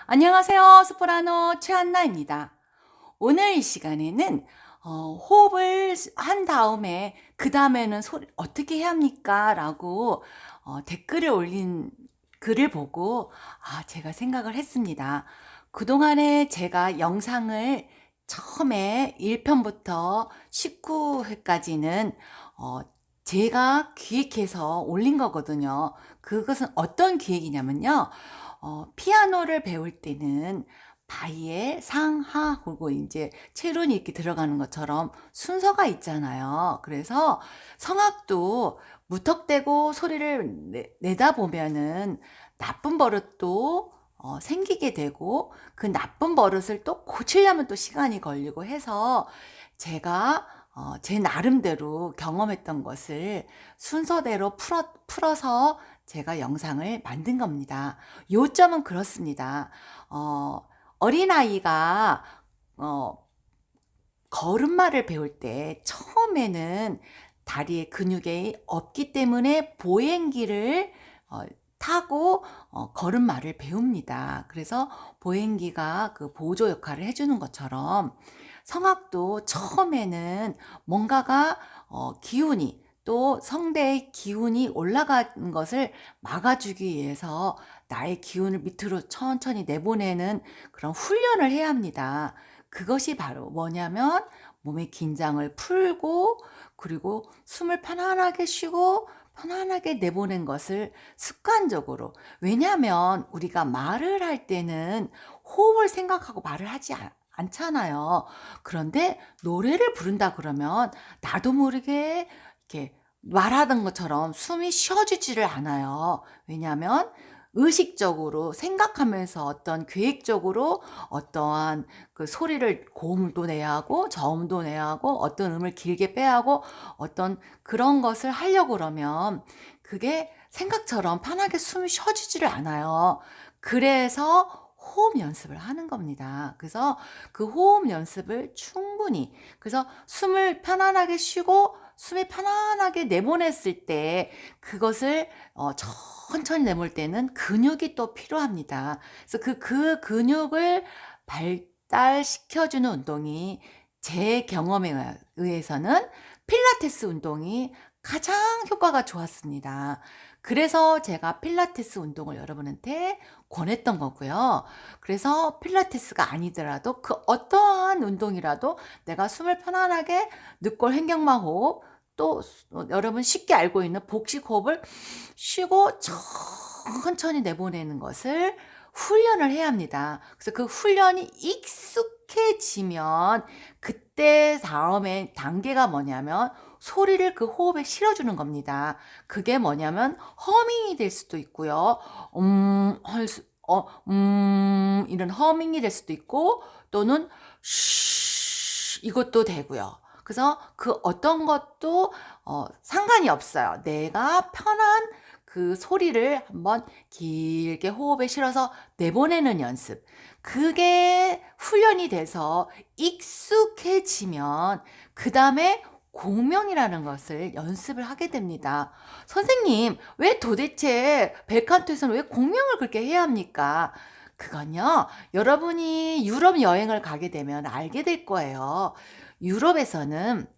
안녕하세요. 소프라노 최한나입니다. 오늘 이 시간에는 호흡을 한 다음에 그 다음에는 소리 어떻게 해야 합니까? 라고 댓글을 올린 글을 보고 제가 생각을 했습니다. 그동안에 제가 영상을 처음에 1편부터 19회까지는 제가 기획해서 올린 거거든요. 그것은 어떤 기획이냐면요. 피아노를 배울 때는 바이에 상하 그리고 이제 체론이 이렇게 들어가는 것처럼 순서가 있잖아요. 그래서 성악도 무턱대고 소리를 내다 보면은 나쁜 버릇도 생기게 되고 그 나쁜 버릇을 또 고치려면 또 시간이 걸리고 해서 제가 제 나름대로 경험했던 것을 순서대로 풀어서 제가 영상을 만든 겁니다. 요점은 그렇습니다. 어린아이가 어, 걸음마를 배울 때 처음에는 다리에 근육이 없기 때문에 보행기를 타고 걸음마를 배웁니다. 그래서 보행기가 그 보조 역할을 해주는 것처럼 성악도 처음에는 뭔가가 기운이 또 성대의 기운이 올라가는 것을 막아주기 위해서 나의 기운을 밑으로 천천히 내보내는 그런 훈련을 해야 합니다. 그것이 바로 뭐냐면 몸의 긴장을 풀고 그리고 숨을 편안하게 쉬고 편안하게 내보낸 것을 습관적으로, 왜냐하면 우리가 말을 할 때는 호흡을 생각하고 말을 하지 않잖아요. 그런데 노래를 부른다 그러면 나도 모르게 이렇게 말하던 것처럼 숨이 쉬어지지를 않아요. 왜냐하면 의식적으로 생각하면서 어떤 계획적으로 어떠한 그 소리를 고음도 내야 하고 저음도 내야 하고 어떤 음을 길게 빼야 하고 어떤 그런 것을 하려고 그러면 그게 생각처럼 편하게 숨이 쉬어지지를 않아요. 그래서 호흡 연습을 하는 겁니다. 그래서 그 호흡 연습을 충분히, 그래서 숨을 편안하게 쉬고 숨이 편안하게 내보냈을 때 그것을 천천히 내몰 때는 근육이 또 필요합니다. 그래서 그 근육을 발달시켜주는 운동이 제 경험에 의해서는 필라테스 운동이 가장 효과가 좋았습니다. 그래서 제가 필라테스 운동을 여러분한테 권했던 거고요. 그래서 필라테스가 아니더라도 그 어떠한 운동이라도 내가 숨을 편안하게 늑골 행경마 호흡 또 여러분 쉽게 알고 있는 복식 호흡을 쉬고 천천히 내보내는 것을 훈련을 해야 합니다. 그래서 그 훈련이 익숙해지면 그때 다음에 단계가 뭐냐면 소리를 그 호흡에 실어주는 겁니다. 그게 뭐냐면 허밍이 될 수도 있고요. 이런 허밍이 될 수도 있고 또는 이것도 되고요. 그래서 그 어떤 것도 상관이 없어요. 내가 편한 그 소리를 한번 길게 호흡에 실어서 내보내는 연습. 그게 훈련이 돼서 익숙해지면 그 다음에 공명이라는 것을 연습을 하게 됩니다. 선생님, 왜 도대체 벨칸토에서는 왜 공명을 그렇게 해야 합니까? 그건요, 여러분이 유럽 여행을 가게 되면 알게 될 거예요. 유럽에서는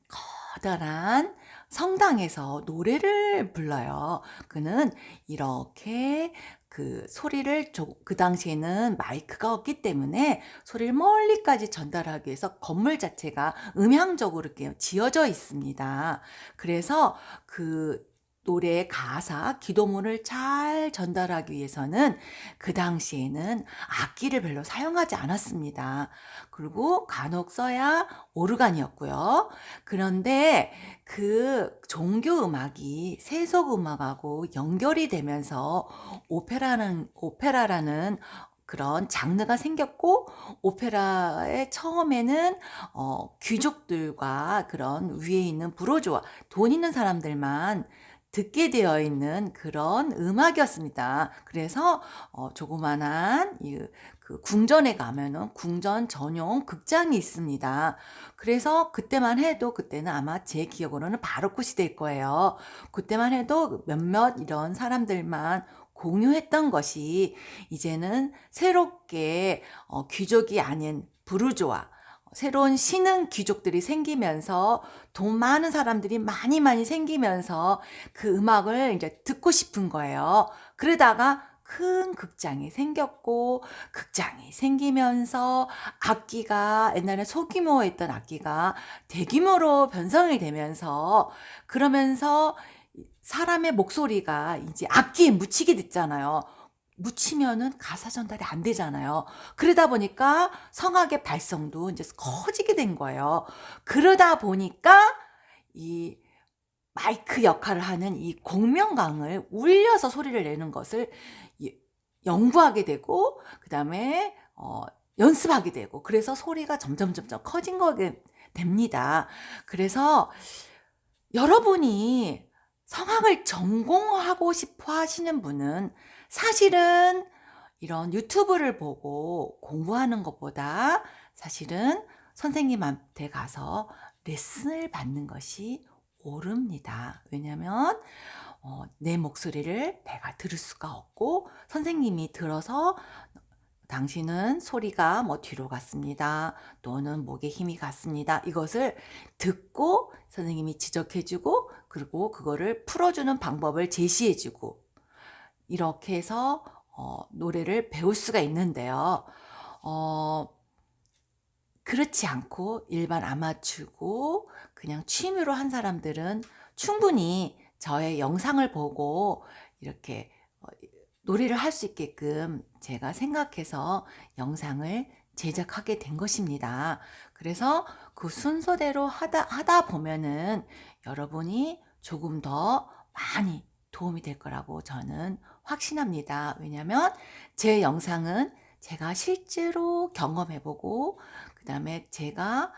커다란 성당에서 노래를 불러요. 그는 이렇게 그 소리를 그 당시에는 마이크가 없기 때문에 소리를 멀리까지 전달하기 위해서 건물 자체가 음향적으로 이렇게 지어져 있습니다. 그래서 그 노래의 가사, 기도문을 잘 전달하기 위해서는 그 당시에는 악기를 별로 사용하지 않았습니다. 그리고 간혹 써야 오르간이었고요. 그런데 그 종교 음악이 세속 음악하고 연결이 되면서 오페라라는 그런 장르가 생겼고, 오페라의 처음에는 귀족들과 그런 위에 있는 부르주아, 돈 있는 사람들만 듣게 되어 있는 그런 음악이었습니다. 그래서 조그만한 그 궁전에 가면은 궁전 전용 극장이 있습니다. 그래서 그때만 해도, 그때는 아마 제 기억으로는 바로크 시대일 거예요. 그때만 해도 몇몇 이런 사람들만 공유했던 것이 이제는 새롭게 귀족이 아닌 부르주아, 새로운 신흥 귀족들이 생기면서 돈 많은 사람들이 많이 생기면서 그 음악을 이제 듣고 싶은 거예요. 그러다가 큰 극장이 생겼고, 극장이 생기면서 악기가 옛날에 소규모였던 악기가 대규모로 변성이 되면서, 그러면서 사람의 목소리가 이제 악기에 묻히게 됐잖아요. 묻히면은 가사 전달이 안 되잖아요. 그러다 보니까 성악의 발성도 이제 커지게 된 거예요. 그러다 보니까 이 마이크 역할을 하는 이 공명강을 울려서 소리를 내는 것을 연구하게 되고, 그 다음에 연습하게 되고, 그래서 소리가 점점 커진 거게 됩니다. 그래서 여러분이 성악을 전공하고 싶어 하시는 분은 사실은 이런 유튜브를 보고 공부하는 것보다 사실은 선생님한테 가서 레슨을 받는 것이 옳습니다. 왜냐하면 내 목소리를 내가 들을 수가 없고, 선생님이 들어서 당신은 소리가 뭐 뒤로 갔습니다, 또는 목에 힘이 갔습니다, 이것을 듣고 선생님이 지적해주고, 그리고 그거를 풀어주는 방법을 제시해주고, 이렇게 해서 노래를 배울 수가 있는데요. 그렇지 않고 일반 아마추어고 그냥 취미로 한 사람들은 충분히 저의 영상을 보고 이렇게 노래를 할 수 있게끔 제가 생각해서 영상을 제작하게 된 것입니다. 그래서 그 순서대로 하다 보면은 여러분이 조금 더 많이 도움이 될 거라고 저는 확신합니다. 왜냐하면 제 영상은 제가 실제로 경험해보고, 그 다음에 제가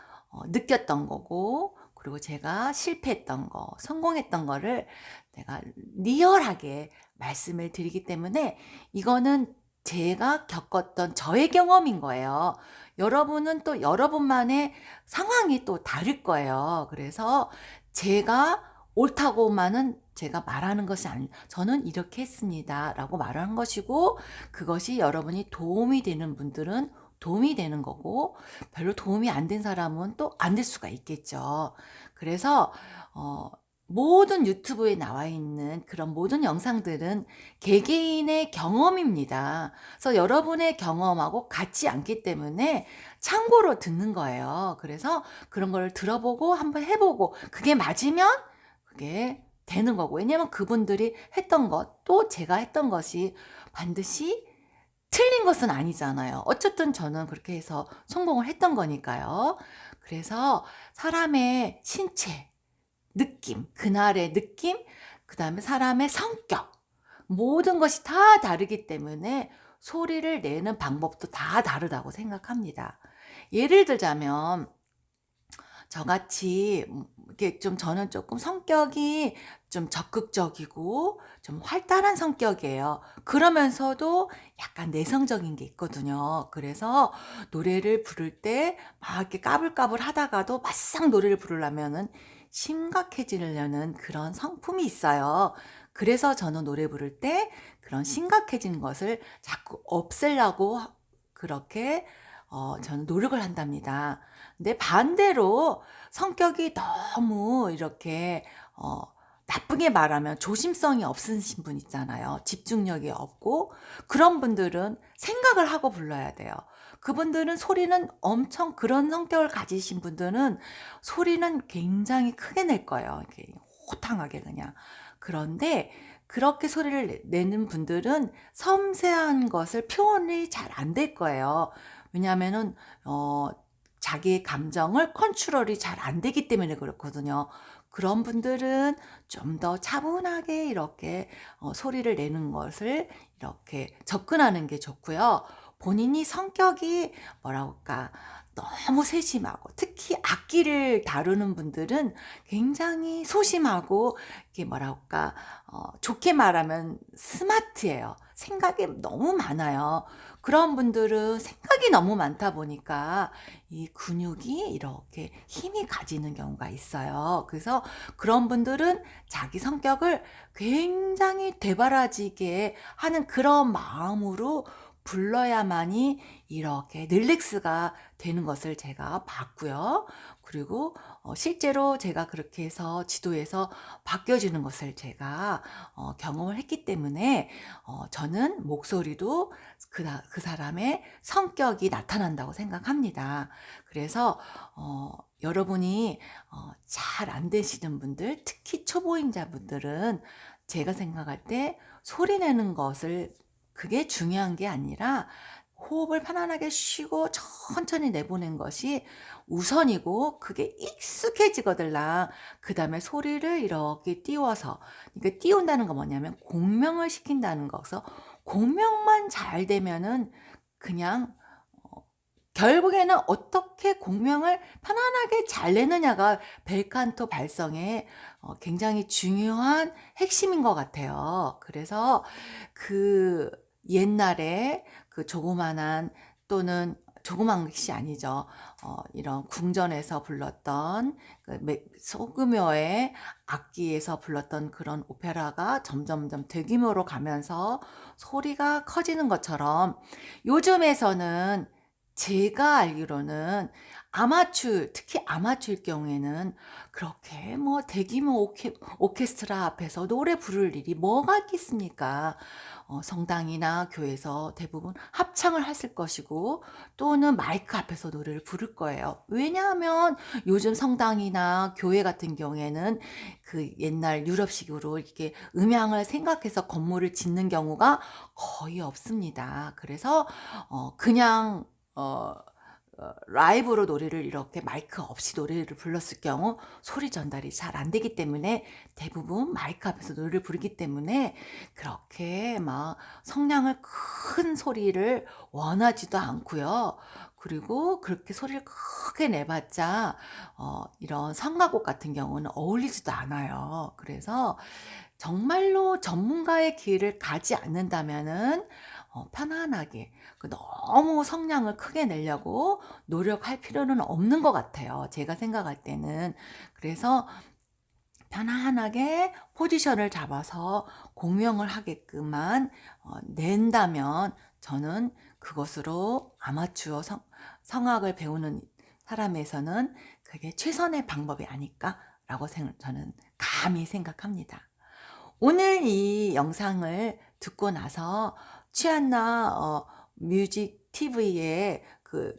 느꼈던 거고, 그리고 제가 실패했던 거, 성공했던 거를 내가 리얼하게 말씀을 드리기 때문에 이거는 제가 겪었던 저의 경험인 거예요. 여러분은 또 여러분만의 상황이 또 다를 거예요. 그래서 제가 옳다고만은 제가 말하는 것이 아니, 저는 이렇게 했습니다 라고 말하는 것이고, 그것이 여러분이 도움이 되는 분들은 도움이 되는 거고, 별로 도움이 안 된 사람은 또 안 될 수가 있겠죠. 그래서 모든 유튜브에 나와 있는 그런 모든 영상들은 개개인의 경험입니다. 그래서 여러분의 경험하고 같지 않기 때문에 참고로 듣는 거예요. 그래서 그런 걸 들어보고 한번 해보고, 그게 맞으면 그게 되는 거고, 왜냐면 그분들이 했던 것, 또 제가 했던 것이 반드시 틀린 것은 아니잖아요. 어쨌든 저는 그렇게 해서 성공을 했던 거니까요. 그래서 사람의 신체, 느낌, 그날의 느낌, 그 다음에 사람의 성격, 모든 것이 다 다르기 때문에 소리를 내는 방법도 다 다르다고 생각합니다. 예를 들자면 저같이 이렇게 좀, 저는 조금 성격이 좀 적극적이고 좀 활달한 성격이에요. 그러면서도 약간 내성적인 게 있거든요. 그래서 노래를 부를 때 막 이렇게 까불까불 하다가도 막상 노래를 부르려면은 심각해지려는 그런 성품이 있어요. 그래서 저는 노래 부를 때 그런 심각해진 것을 자꾸 없애려고 그렇게 저는 노력을 한답니다. 근데 반대로 성격이 너무 이렇게 나쁘게 말하면 조심성이 없으신 분 있잖아요. 집중력이 없고, 그런 분들은 생각을 하고 불러야 돼요. 그분들은 소리는 엄청, 그런 성격을 가지신 분들은 소리는 굉장히 크게 낼 거예요. 이렇게 호탕하게 그냥. 그런데 그렇게 소리를 내는 분들은 섬세한 것을 표현이 잘 안 될 거예요. 왜냐하면은 자기의 감정을 컨트롤이 잘 안 되기 때문에 그렇거든요. 그런 분들은 좀 더 차분하게 이렇게 소리를 내는 것을 이렇게 접근하는 게 좋고요. 본인이 성격이 뭐라 할까 너무 세심하고 특히 악기를 다루는 분들은 굉장히 소심하고 이게 뭐라 할까 좋게 말하면 스마트해요. 생각이 너무 많아요. 그런 분들은 생각이 너무 많다 보니까 이 근육이 이렇게 힘이 가지는 경우가 있어요. 그래서 그런 분들은 자기 성격을 굉장히 되바라지게 하는 그런 마음으로 불러야만이 이렇게 릴렉스가 되는 것을 제가 봤고요. 그리고 실제로 제가 그렇게 해서 지도에서 바뀌어지는 것을 제가 경험을 했기 때문에 저는 목소리도 그 사람의 성격이 나타난다고 생각합니다. 그래서 여러분이 잘 안 되시는 분들, 특히 초보임자분들은 제가 생각할 때 소리 내는 것을 그게 중요한 게 아니라 호흡을 편안하게 쉬고 천천히 내보낸 것이 우선이고 그게 익숙해지거들랑 그다음에 소리를 이렇게 띄워서 그러니까 띄운다는 건 뭐냐면 공명을 시킨다는 거. 그래서 공명만 잘 되면은 그냥 결국에는 어떻게 공명을 편안하게 잘 내느냐가 벨칸토 발성의 굉장히 중요한 핵심인 것 같아요. 그래서 그 옛날에 그 조그만한 또는 조그만 것이 아니죠. 이런 궁전에서 불렀던 그 소규모의 악기에서 불렀던 그런 오페라가 점점점 대규모로 가면서 소리가 커지는 것처럼 요즘에서는 제가 알기로는 특히 아마추어일 경우에는 그렇게 뭐 대규모 오케스트라 앞에서 노래 부를 일이 뭐가 있겠습니까? 성당이나 교회에서 대부분 합창을 했을 것이고 또는 마이크 앞에서 노래를 부를 거예요. 왜냐하면 요즘 성당이나 교회 같은 경우에는 그 옛날 유럽식으로 이렇게 음향을 생각해서 건물을 짓는 경우가 거의 없습니다. 그래서 그냥 라이브로 노래를 이렇게 마이크 없이 노래를 불렀을 경우 소리 전달이 잘 안 되기 때문에 대부분 마이크 앞에서 노래를 부르기 때문에 그렇게 막 성량을 큰 소리를 원하지도 않고요. 그리고 그렇게 소리를 크게 내봤자 이런 성가곡 같은 경우는 어울리지도 않아요. 그래서 정말로 전문가의 기회를 가지 않는다면은 편안하게 너무 성량을 크게 내려고 노력할 필요는 없는 것 같아요. 제가 생각할 때는. 그래서 편안하게 포지션을 잡아서 공명을 하게끔만 낸다면 저는 그것으로 아마추어 성악을 배우는 사람에서는 그게 최선의 방법이 아닐까라고 저는 감히 생각합니다. 오늘 이 영상을 듣고 나서 취한나 뮤직 TV에 그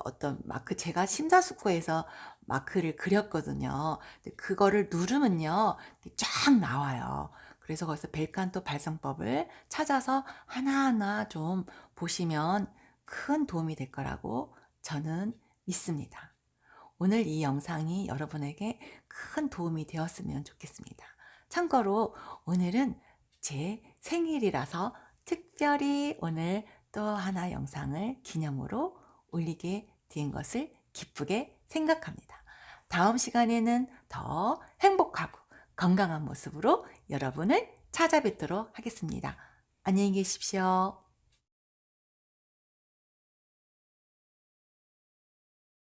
어떤 마크 제가 심사숙고해서 마크를 그렸거든요. 근데 그거를 누르면요 쫙 나와요. 그래서 거기서 벨칸토 발성법을 찾아서 하나하나 좀 보시면 큰 도움이 될 거라고 저는 믿습니다. 오늘 이 영상이 여러분에게 큰 도움이 되었으면 좋겠습니다. 참고로 오늘은 제 생일이라서 특별히 오늘 또 하나 영상을 기념으로 올리게 된 것을 기쁘게 생각합니다. 다음 시간에는 더 행복하고 건강한 모습으로 여러분을 찾아뵙도록 하겠습니다. 안녕히 계십시오.